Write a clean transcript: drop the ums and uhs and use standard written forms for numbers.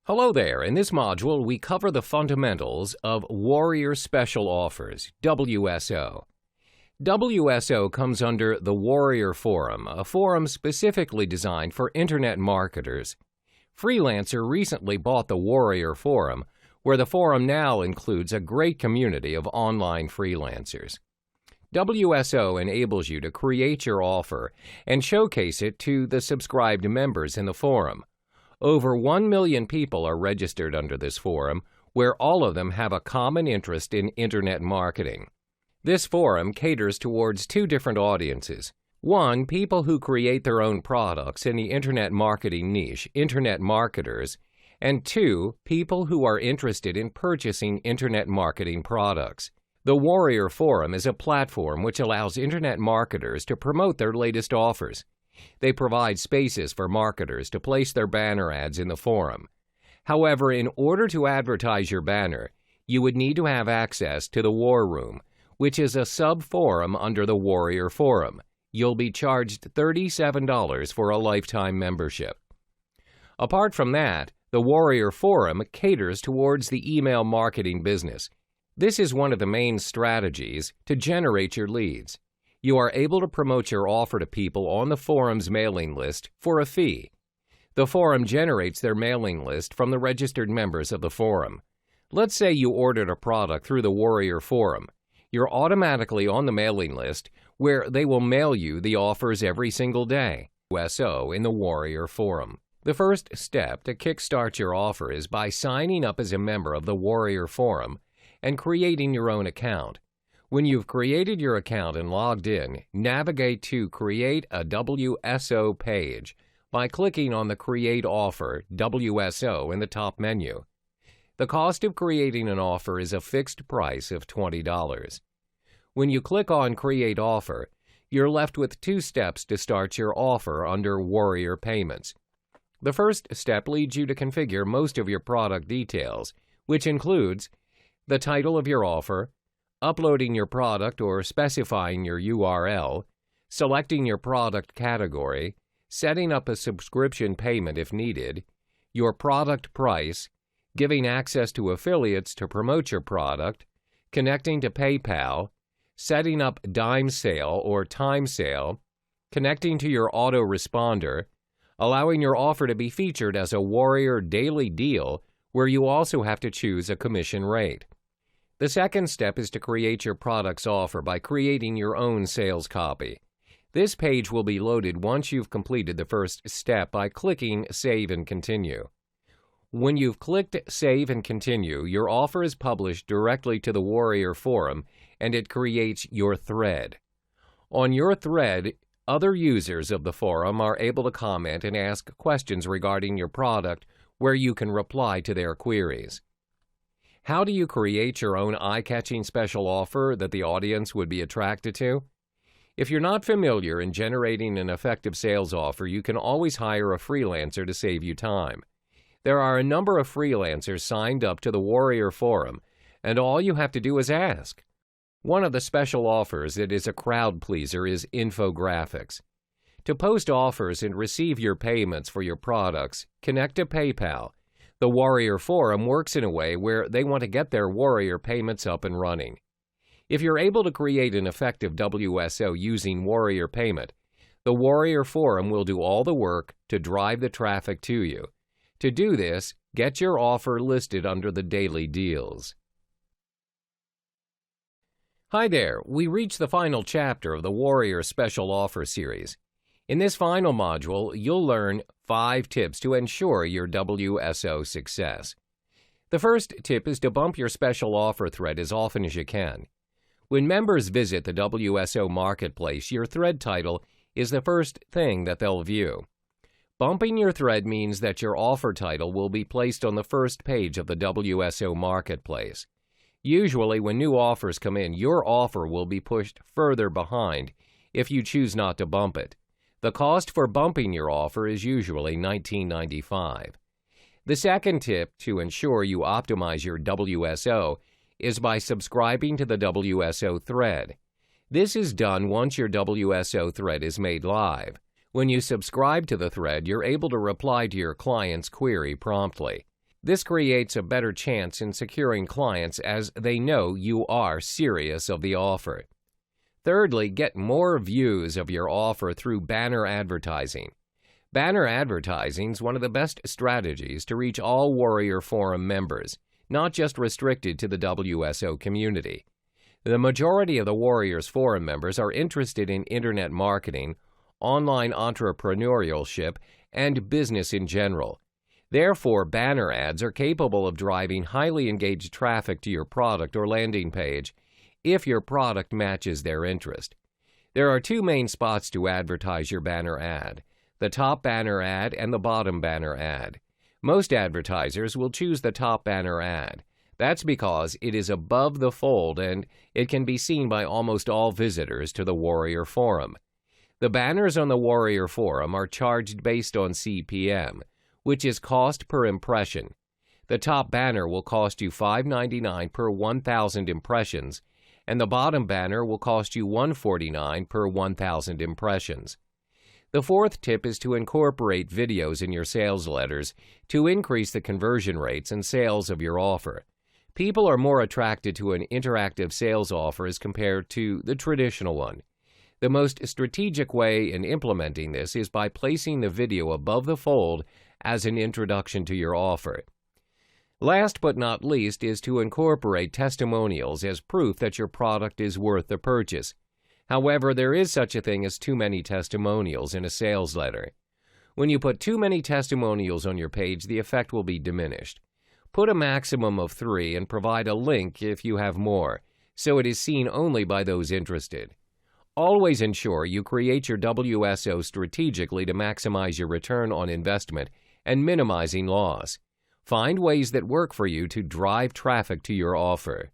Hello there. In this module, we cover the fundamentals of Warrior Special Offers, WSO. WSO comes under the Warrior Forum, a forum specifically designed for Internet marketers. Freelancer recently bought the Warrior Forum, where the forum now includes a great community of online freelancers. WSO enables you to create your offer and showcase it to the subscribed members in the forum. Over 1 million people are registered under this forum, where all of them have a common interest in Internet marketing. This forum caters towards two different audiences. One, people who create their own products in the Internet marketing niche, Internet marketers, and two, people who are interested in purchasing Internet marketing products. The Warrior Forum is a platform which allows Internet marketers to promote their latest offers. They provide spaces for marketers to place their banner ads in the forum. However, in order to advertise your banner, you would need to have access to the War Room, which is a sub-forum under the Warrior Forum. You'll be charged $37 for a lifetime membership. Apart from that, the Warrior Forum caters towards the email marketing business. This is one of the main strategies to generate your leads. You are able to promote your offer to people on the forum's mailing list for a fee. The forum generates their mailing list from the registered members of the forum. Let's say you ordered a product through the Warrior Forum. You're automatically on the mailing list, where they will mail you the offers every single day. WSO in the Warrior Forum. The first step to kickstart your offer is by signing up as a member of the Warrior Forum and creating your own account. When you've created your account and logged in, navigate to Create a WSO page by clicking on the Create Offer WSO in the top menu. The cost of creating an offer is a fixed price of $20. When you click on Create Offer, you're left with two steps to start your offer under Warrior Payments. The first step leads you to configure most of your product details, which includes the title of your offer, uploading your product or specifying your URL, selecting your product category, setting up a subscription payment if needed, your product price, giving access to affiliates to promote your product, connecting to PayPal, setting up dime sale or time sale, connecting to your autoresponder, allowing your offer to be featured as a Warrior Daily Deal where you also have to choose a commission rate. The second step is to create your product's offer by creating your own sales copy. This page will be loaded once you've completed the first step by clicking Save and Continue. When you've clicked Save and Continue, your offer is published directly to the Warrior Forum and it creates your thread. On your thread, other users of the forum are able to comment and ask questions regarding your product where you can reply to their queries. How do you create your own eye-catching special offer that the audience would be attracted to? If you're not familiar in generating an effective sales offer, you can always hire a freelancer to save you time. There are a number of freelancers signed up to the Warrior Forum, and all you have to do is ask. One of the special offers that is a crowd pleaser is infographics. To post offers and receive your payments for your products, connect to PayPal. The Warrior Forum works in a way where they want to get their Warrior payments up and running. If you're able to create an effective WSO using Warrior Payment, the Warrior Forum will do all the work to drive the traffic to you. To do this, get your offer listed under the Daily Deals. Hi there, we reached the final chapter of the Warrior Special Offer series. In this final module, you'll learn 5 tips to ensure your WSO success. The first tip is to bump your special offer thread as often as you can. When members visit the WSO marketplace, your thread title is the first thing that they'll view. Bumping your thread means that your offer title will be placed on the first page of the WSO marketplace. Usually, when new offers come in, your offer will be pushed further behind if you choose not to bump it. The cost for bumping your offer is usually $19.95. The second tip to ensure you optimize your WSO is by subscribing to the WSO thread. This is done once your WSO thread is made live. When you subscribe to the thread, you're able to reply to your client's query promptly. This creates a better chance in securing clients as they know you are serious of the offer. Thirdly, get more views of your offer through banner advertising. Banner advertising is one of the best strategies to reach all Warrior Forum members, not just restricted to the WSO community. The majority of the Warriors Forum members are interested in internet marketing, online entrepreneurship, and business in general. Therefore, banner ads are capable of driving highly engaged traffic to your product or landing page if your product matches their interest. There are two main spots to advertise your banner ad: the top banner ad and the bottom banner ad. Most advertisers will choose the top banner ad. That's because it is above the fold and it can be seen by almost all visitors to the Warrior Forum. The banners on the Warrior Forum are charged based on CPM, which is cost per impression. The top banner will cost you $5.99 per 1,000 impressions, and the bottom banner will cost you $1.49 per 1,000 impressions. The fourth tip is to incorporate videos in your sales letters to increase the conversion rates and sales of your offer. People are more attracted to an interactive sales offer as compared to the traditional one. The most strategic way in implementing this is by placing the video above the fold as an introduction to your offer. Last but not least is to incorporate testimonials as proof that your product is worth the purchase. However, there is such a thing as too many testimonials in a sales letter. When you put too many testimonials on your page, the effect will be diminished. Put a maximum of 3 and provide a link if you have more, so it is seen only by those interested. Always ensure you create your WSO strategically to maximize your return on investment and minimizing loss. Find ways that work for you to drive traffic to your offer.